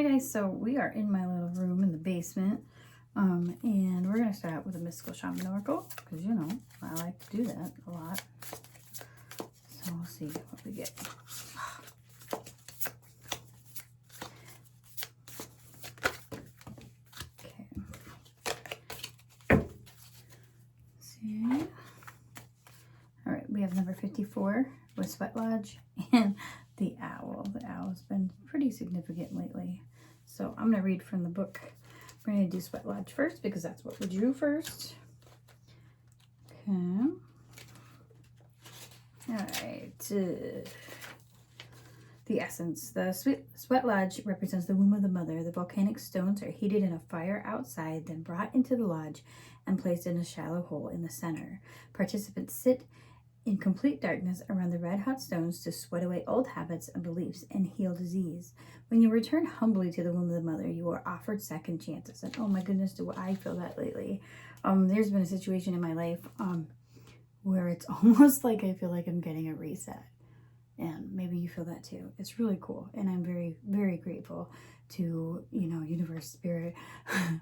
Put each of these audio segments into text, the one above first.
Hi guys, so we are in my little room in the basement, and we're going to start out with a Mystical Shaman Oracle, because you know, I like to do that a lot. So we'll see what we get. Okay. See. Alright, we have number 54 with Sweat Lodge and the Owl. The Owl's been pretty significant lately. So I'm going to read from the book. We're going to do Sweat Lodge first because that's what we drew first. Okay. Alright. The essence. The Sweat Lodge represents the womb of the mother. The volcanic stones are heated in a fire outside, then brought into the lodge and placed in a shallow hole in the center. Participants sit in complete darkness around the red-hot stones to sweat away old habits and beliefs and heal disease. When you return humbly to the womb of the mother, you are offered second chances. And oh my goodness, do I feel that lately. There's been a situation in my life where it's almost like I feel like I'm getting a reset. And maybe you feel that too. It's really cool. And I'm very, very grateful to, you know, universe, spirit,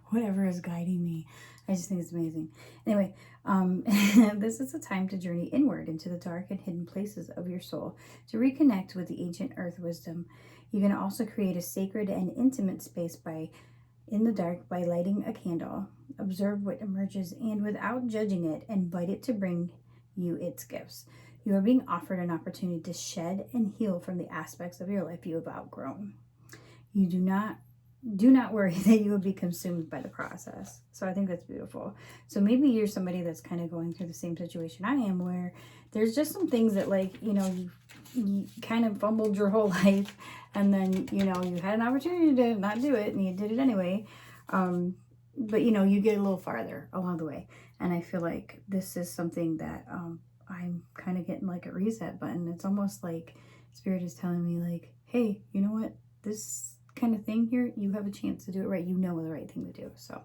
whatever is guiding me. I just think it's amazing. Anyway, this is a time to journey inward into the dark and hidden places of your soul to reconnect with the ancient earth wisdom. You can also create a sacred and intimate space in the dark by lighting a candle. Observe what emerges and without judging it, invite it to bring you its gifts. You are being offered an opportunity to shed and heal from the aspects of your life you have outgrown. You do not worry that you will be consumed by the process. So I think that's beautiful. So maybe you're somebody that's kind of going through the same situation I am, where there's just some things that, like, you know, you kind of fumbled your whole life, and then, you know, you had an opportunity to not do it and you did it anyway. But you know, you get a little farther along the way. And I feel like this is something that I'm kind of getting like a reset button. It's almost like Spirit is telling me, like, hey, you know what? This kind of thing here, you have a chance to do it right. You know the right thing to do. So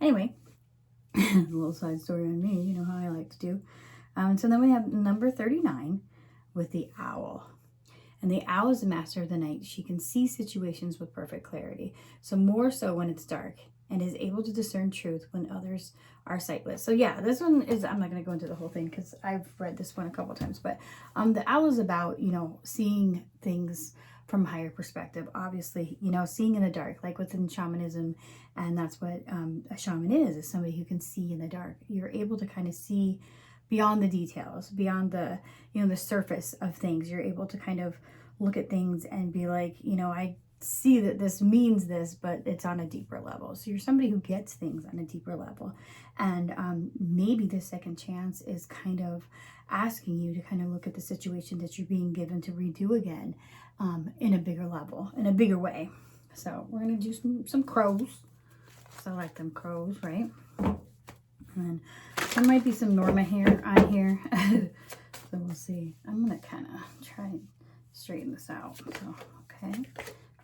anyway, a little side story on me, you know how I like to do. So then we have number 39 with the Owl. And the Owl is the master of the night. She can see situations with perfect clarity. So more so when it's dark, and is able to discern truth when others are sightless. So yeah, this one is, I'm not going to go into the whole thing because I've read this one a couple times, but the Owl is about, you know, seeing things from a higher perspective. Obviously, you know, seeing in the dark, like within shamanism, and that's what a shaman is somebody who can see in the dark. You're able to kind of see beyond the details, beyond the, you know, the surface of things. You're able to kind of look at things and be like, you know, I see that this means this, but it's on a deeper level. So you're somebody who gets things on a deeper level. And maybe the second chance is kind of asking you to kind of look at the situation that you're being given to redo again in a bigger level, in a bigger way. So we're going to do some crows. So I like them crows, right? And then there might be some Norma hair on here. So we'll see. I'm going to kind of try and straighten this out. So, okay.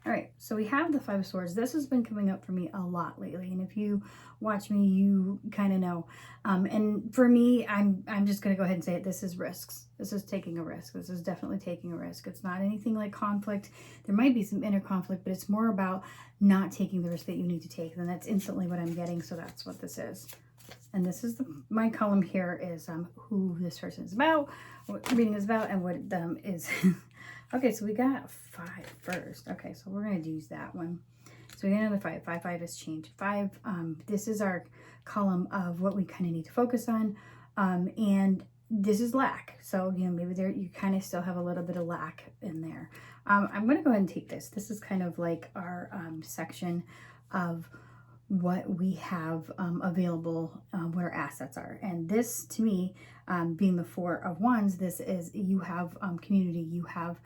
All right, so we have the Five of Swords. This has been coming up for me a lot lately, and if you watch me, you kind of know. And for me, I'm just going to go ahead and say it. This is risks. This is taking a risk. This is definitely taking a risk. It's not anything like conflict. There might be some inner conflict, but it's more about not taking the risk that you need to take. And that's instantly what I'm getting, so that's what this is. And this is my column here is who this person is about, what the reading is about, and what is. Okay, so we got 5 first. Okay, so we're going to use that one. So we got another 5. 5, 5 has changed. 5, this is our column of what we kind of need to focus on. And this is lack. So, you know, maybe there you kind of still have a little bit of lack in there. I'm going to go ahead and take this. This is kind of like our section of what we have available, what our assets are. And this, to me, being the 4 of Wands, this is, you have community, you have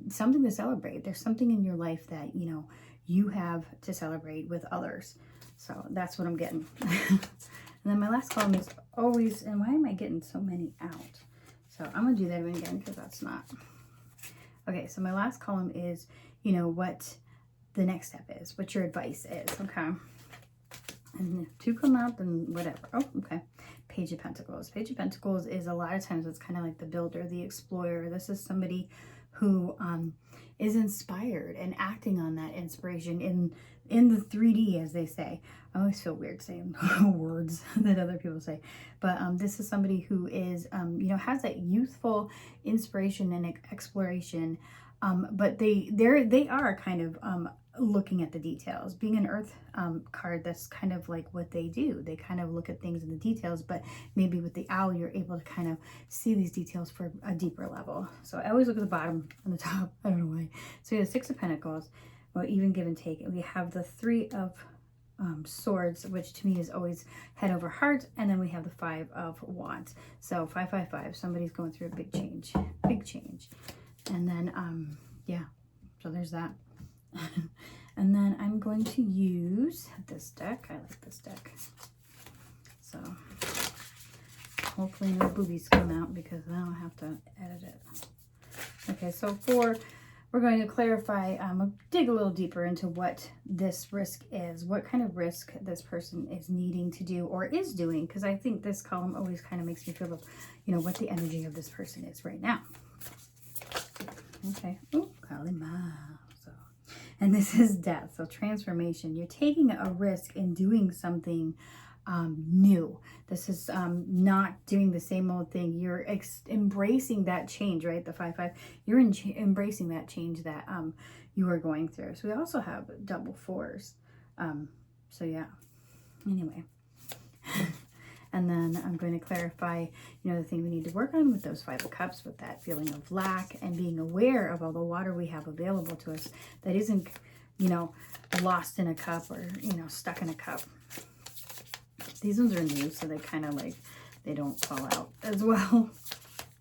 something to celebrate. There's something in your life that, you know, you have to celebrate with others. So that's what I'm getting. And then my last column is always, and why am I getting so many out? So I'm going to do that one again because that's not. Okay, so my last column is, you know, what the next step is, what your advice is, okay? And if 2 come out, then whatever. Oh, okay. Page of Pentacles. Page of Pentacles is a lot of times it's kind of like the builder, the explorer. This is somebody who is inspired and acting on that inspiration in the 3D, as they say. I always feel weird saying words that other people say, but this is somebody who is, you know, has that youthful inspiration and exploration, but they are kind of looking at the details. Being an earth card, that's kind of like what they do. They kind of look at things in the details, but maybe with the owl, you're able to kind of see these details for a deeper level. So I always look at the bottom and the top. I don't know why. So we have the 6 of Pentacles, well, even give and take. And we have the 3 of Swords, which to me is always head over heart. And then we have the 5 of Wands. So 555, somebody's going through a big change, big change. And then, yeah, so there's that. And then I'm going to use this deck. I like this deck. So hopefully no boobies come out because then I'll have to edit it. Okay, so we're going to clarify, dig a little deeper into what this risk is, what kind of risk this person is needing to do or is doing, because I think this column always kind of makes me feel, you know, what the energy of this person is right now. Okay. Ooh, Kalima. And this is death, so transformation. You're taking a risk in doing something new. This is not doing the same old thing. You're embracing that change, right? The 5-5. You're embracing that change that you are going through. So we also have double 4s. So yeah. Anyway. And then I'm going to clarify, you know, the thing we need to work on with those 5 of Cups, with that feeling of lack and being aware of all the water we have available to us that isn't, you know, lost in a cup or, you know, stuck in a cup. These ones are new, so they kind of like, they don't fall out as well.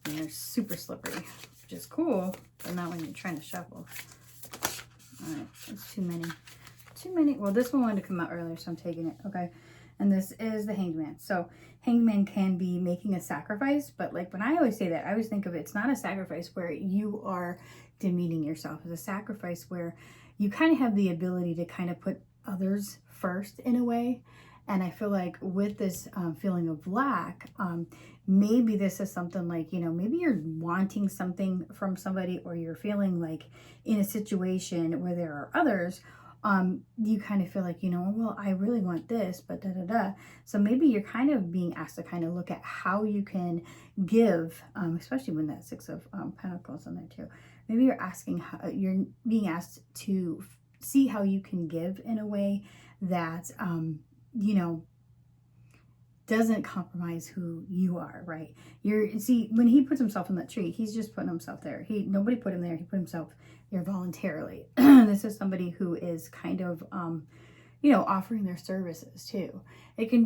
And they're super slippery, which is cool, but not when you're trying to shuffle. All right, it's too many. Too many. Well, this one wanted to come out earlier, so I'm taking it. Okay. And this is the Hanged Man. So Hanged Man can be making a sacrifice, but like when I always say that, I always think of it's not a sacrifice where you are demeaning yourself. It's a sacrifice where you kind of have the ability to kind of put others first in a way. And I feel like with this feeling of lack, maybe this is something like, you know, maybe you're wanting something from somebody, or you're feeling like in a situation where there are others, you kind of feel like, you know, well, I really want this, but da-da-da. So maybe you're kind of being asked to kind of look at how you can give, especially when that 6 of Pentacles in there too. Maybe you're being asked to see how you can give in a way that, you know, doesn't compromise who you are, right? See, when he puts himself in that tree, he's just putting himself there. Nobody put him there. He put himself there voluntarily. This is somebody who is kind of, you know, offering their services too. It can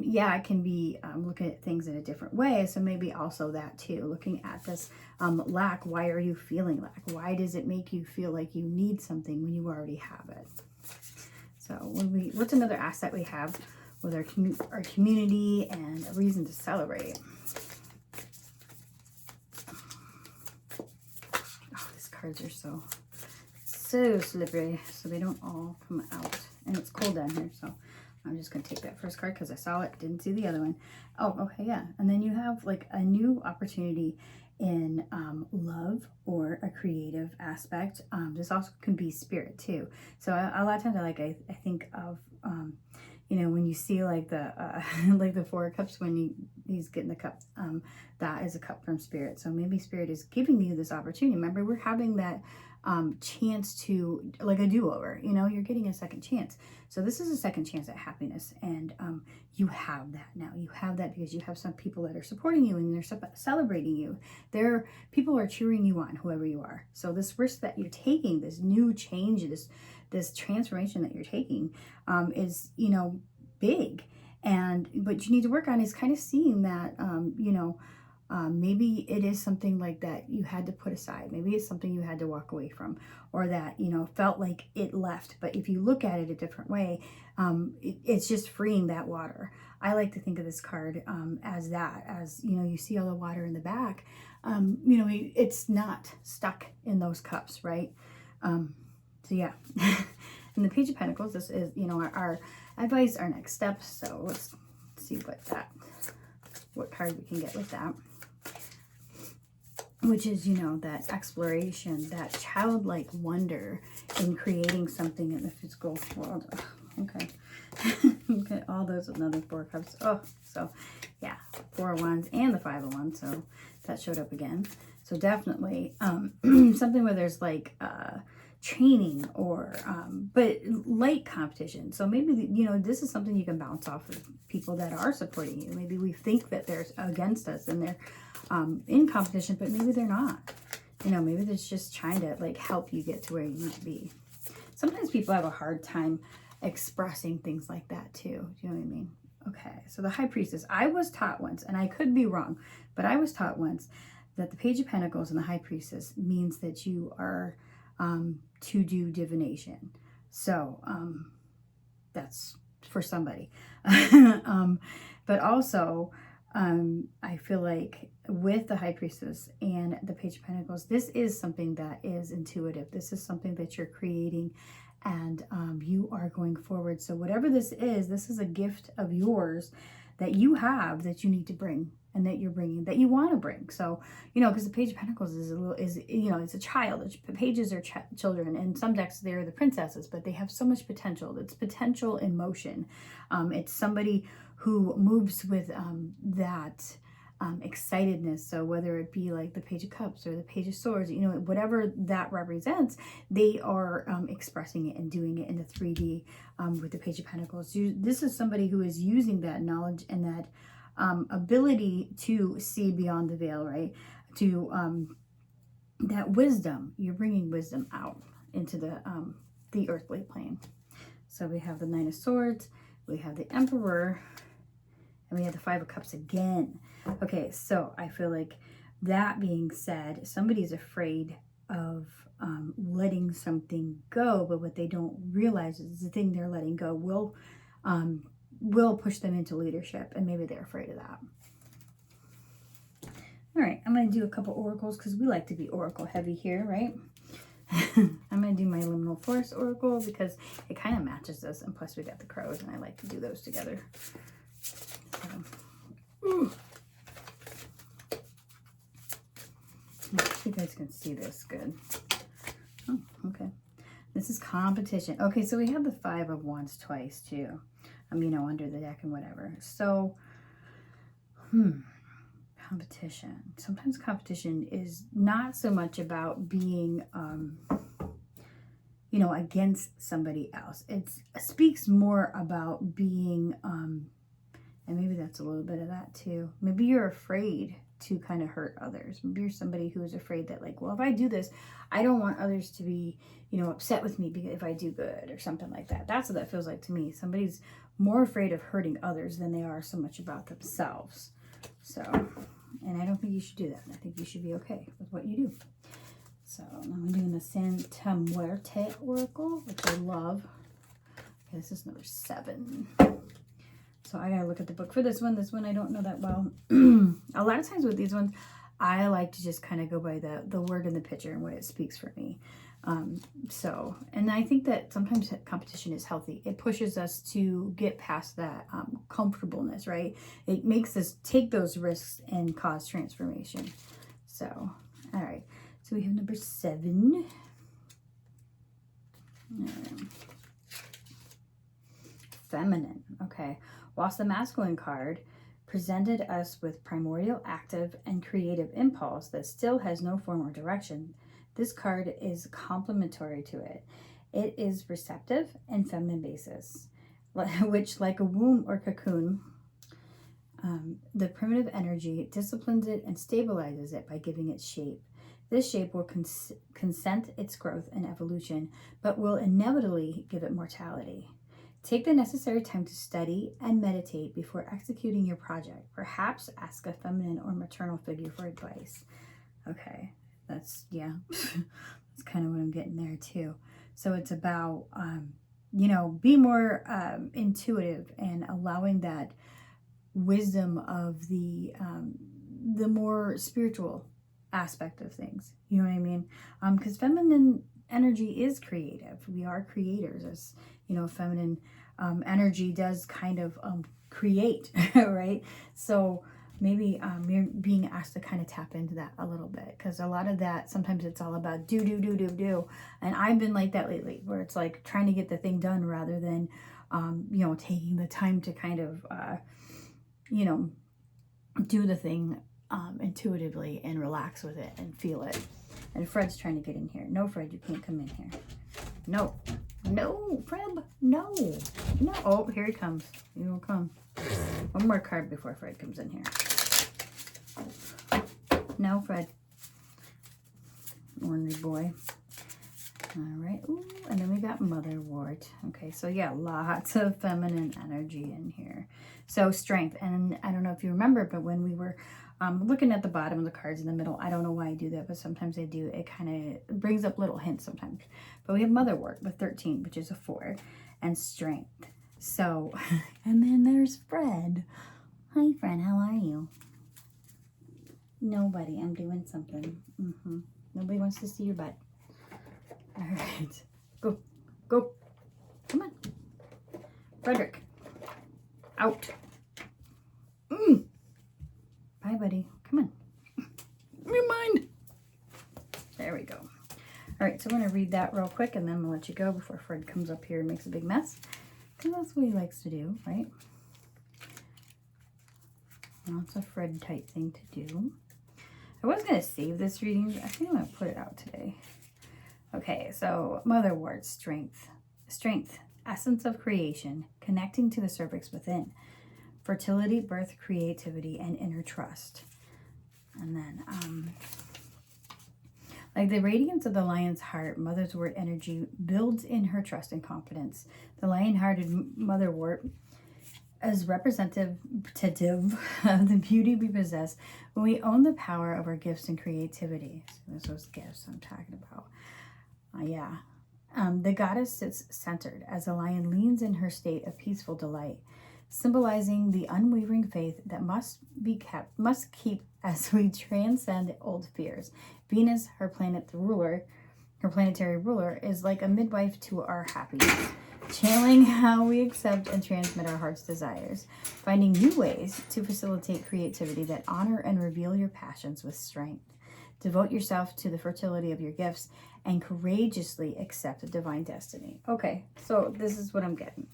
be looking at things in a different way. So maybe also that too, looking at this lack. Why are you feeling lack? Why does it make you feel like you need something when you already have it? So what's another asset we have with our community and a reason to celebrate? Oh, these cards are so slippery, so they don't all come out. And it's cold down here, so I'm just going to take that first card because I saw it, didn't see the other one. Oh, okay, yeah. And then you have like a new opportunity in love or a creative aspect. This also can be spirit too. So a lot of times I think of, you know, when you see like the like the 4 of Cups, when he's getting the cup, that is a cup from spirit. So maybe spirit is giving you this opportunity. Remember, we're having that chance to, like a do-over, you know, you're getting a second chance. So this is a second chance at happiness, and you have that now. You have that because you have some people that are supporting you and they're celebrating you. People are cheering you on, whoever you are. So this risk that you're taking, this new change, this transformation that you're taking, is, you know, big. And what you need to work on is kind of seeing that, you know, maybe it is something like that you had to put aside. Maybe it's something you had to walk away from, or that, you know, felt like it left. But if you look at it a different way, it's just freeing that water. I like to think of this card as that, as, you know, you see all the water in the back, you know, it's not stuck in those cups, right? So yeah. And the Page of Pentacles, this is, you know, our advice, our next steps. So let's see what card we can get with that. which is, you know, that exploration, that childlike wonder in creating something in the physical world. Oh, okay. Okay, all those, another 4 cups. Oh, so yeah, 4 of Wands and the 5 of Wands. So that showed up again. So definitely something where there's like training or but light competition. So maybe, you know, this is something you can bounce off of people that are supporting you. Maybe we think that they're against us and they're in competition, but maybe they're not. You know, maybe they're just trying to like help you get to where you need to be. Sometimes people have a hard time expressing things like that too. Do you know what I mean? Okay, so the High Priestess. I was taught once, and I could be wrong, but I was taught once that the Page of Pentacles and the High Priestess means that you are to do divination. So that's for somebody. But also, I feel like with the High Priestess and the Page of Pentacles, this is something that is intuitive. This is something that you're creating, and you are going forward. So whatever this is a gift of yours that you have, that you need to bring, and that you're bringing, that you want to bring. So, you know, because the Page of Pentacles is you know, it's a child. The pages are children, and some decks they're the princesses, but they have so much potential. It's potential in motion. It's somebody who moves with that excitedness. So whether it be like the Page of Cups or the Page of Swords, you know, whatever that represents, they are expressing it and doing it in the 3D with the Page of Pentacles. This is somebody who is using that knowledge and that ability to see beyond the veil, right? To that wisdom. You're bringing wisdom out into the earthly plane. So we have the Nine of Swords, we have the Emperor, and we have the 5 of Cups again. Okay, so I feel like that being said, somebody's afraid of letting something go, but what they don't realize is the thing they're letting go will push them into leadership, and maybe they're afraid of that. All right, I'm going to do a couple oracles because we like to be oracle heavy here, right? I'm going to do my Liminal Forrest Oracle because it kind of matches this, and plus we got the crows, and I like to do those together. You guys can see this good. Oh, okay. This is competition. Okay, so we have the 5 of Wands twice too. You know, under the deck and whatever. So, competition. Sometimes competition is not so much about being, you know, against somebody else. It speaks more about being, and maybe that's a little bit of that too. Maybe you're afraid to kind of hurt others. Maybe you're somebody who is afraid that, like, well, if I do this, I don't want others to be, you know, upset with me because if I do good or something like that. That's what that feels like to me. Somebody's more afraid of hurting others than they are so much about themselves. So, and I don't think you should do that. I think you should be okay with what you do. So I'm doing the Santa Muerte Oracle, which I love. Okay, this is number 7. So I gotta look at the book for this one. This one I don't know that well. A lot of times with these ones, I like to just kind of go by the word in the picture and what it speaks for me. And I think that sometimes competition is healthy. It pushes us to get past that comfortableness, right? It makes us take those risks and cause transformation. So, all right. So we have number 7. Feminine. Okay. Whilst the masculine card presented us with primordial, active, and creative impulse that still has no form or direction, this card is complementary to it. It is receptive and feminine basis, which, like a womb or cocoon, the primitive energy disciplines it and stabilizes it by giving it shape. This shape will consent its growth and evolution, but will inevitably give it mortality. Take the necessary time to study and meditate before executing your project. Perhaps ask a feminine or maternal figure for advice. Okay, that's, yeah, that's kind of what I'm getting there too. So it's about, you know, be more intuitive and allowing that wisdom of the more spiritual aspect of things. You know what I mean? Because feminine energy is creative. We are creators. As you know, feminine energy does kind of create, right? So maybe you're being asked to kind of tap into that a little bit, because a lot of that, sometimes it's all about do. And I've been like that lately, where it's like trying to get the thing done rather than, you know, taking the time to kind of, you know, do the thing intuitively and relax with it and feel it. And Fred's trying to get in here. No, Fred, you can't come in here. No, Fred, no. Oh, here he comes. He will come. One more card before Fred comes in here. No, Fred. Ornery boy. All right. Ooh, and then we got Motherwort. Okay, so yeah, lots of feminine energy in here. So strength. And I don't know if you remember, but when we were looking at the bottom of the cards in the middle, I don't know why I do that, but sometimes I do. It kind of brings up little hints sometimes. But we have Motherwort with 13, which is a 4, and strength. So, and then there's Fred. Hi, Fred. How are you? Nobody. I'm doing something. Nobody wants to see your butt. All right. Go. Come on. Frederick. Out. Bye, buddy. Come on. Your mind. There we go. All right, so I'm going to read that real quick, and then I'm going to let you go before Fred comes up here and makes a big mess. Because that's what he likes to do, right? Well, it's a Fred type thing to do. I was going to save this reading, but I think I'm going to put it out today. Okay, so Motherwort, strength. Strength, essence of creation, connecting to the cervix within. Fertility, birth, creativity, and inner trust. And then, like the radiance of the lion's heart, Motherwort energy builds in her trust and confidence. The lion-hearted Motherwort is representative of the beauty we possess when we own the power of our gifts and creativity. So those are those gifts I'm talking about. The goddess sits centered as the lion leans in her state of peaceful delight, symbolizing the unwavering faith that must keep as we transcend old fears. Venus, her planetary ruler, is like a midwife to our happiness, channeling how we accept and transmit our heart's desires, finding new ways to facilitate creativity that honor and reveal your passions with strength. Devote yourself to the fertility of your gifts and courageously accept a divine destiny. Okay, so this is what I'm getting.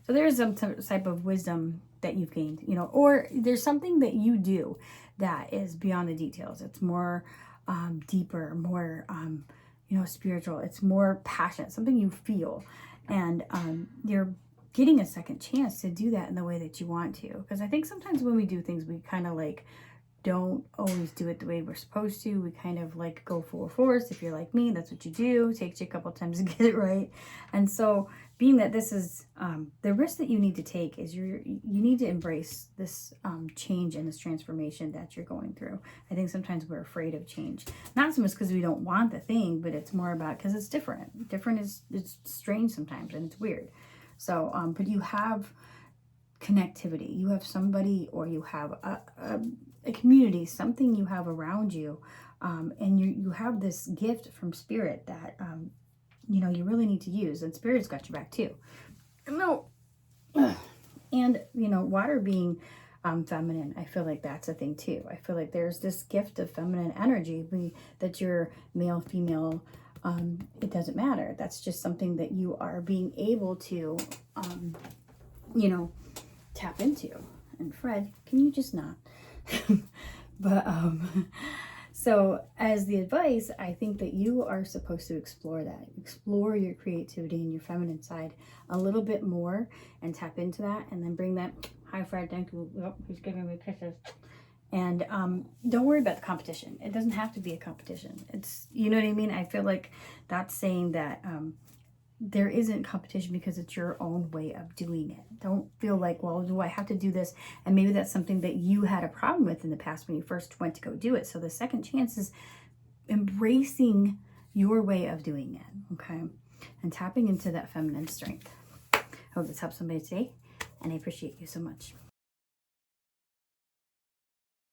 So there is some type of wisdom that you've gained, you know, or there's something that you do that is beyond the details. It's more deeper, more, you know, spiritual. It's more passionate, something you feel. And you're getting a second chance to do that in the way that you want to. Because I think sometimes when we do things, we kind of like don't always do it the way we're supposed to. We kind of like go full force. If you're like me, that's what you do. It takes you a couple times to get it right. And so being that this is the risk that you need to take is you need to embrace this change and this transformation that you're going through. I think sometimes we're afraid of change. Not so much because we don't want the thing, but it's more about because it's different. Different is it's strange sometimes and it's weird. So, but you have connectivity. You have somebody, or you have a community, something you have around you, and you have this gift from spirit that you know you really need to use, and spirit's got your back too. No, and you know, water being feminine, I feel like that's a thing too. I feel like there's this gift of feminine energy that you're male, female, it doesn't matter. That's just something that you are being able to you know, tap into. And Fred, can you just not? But so as the advice, I think that you are supposed to explore your creativity and your feminine side a little bit more and tap into that, and then bring that. Hi, Fred. Thank you. Oh, he's giving me kisses. And don't worry about the competition. It doesn't have to be a competition. It's, you know what I mean? I feel like that's saying that there isn't competition because it's your own way of doing it. Don't feel like, well, do I have to do this? And maybe that's something that you had a problem with in the past when you first went to go do it. So the second chance is embracing your way of doing it, okay? And tapping into that feminine strength. I hope this helps somebody today, and I appreciate you so much.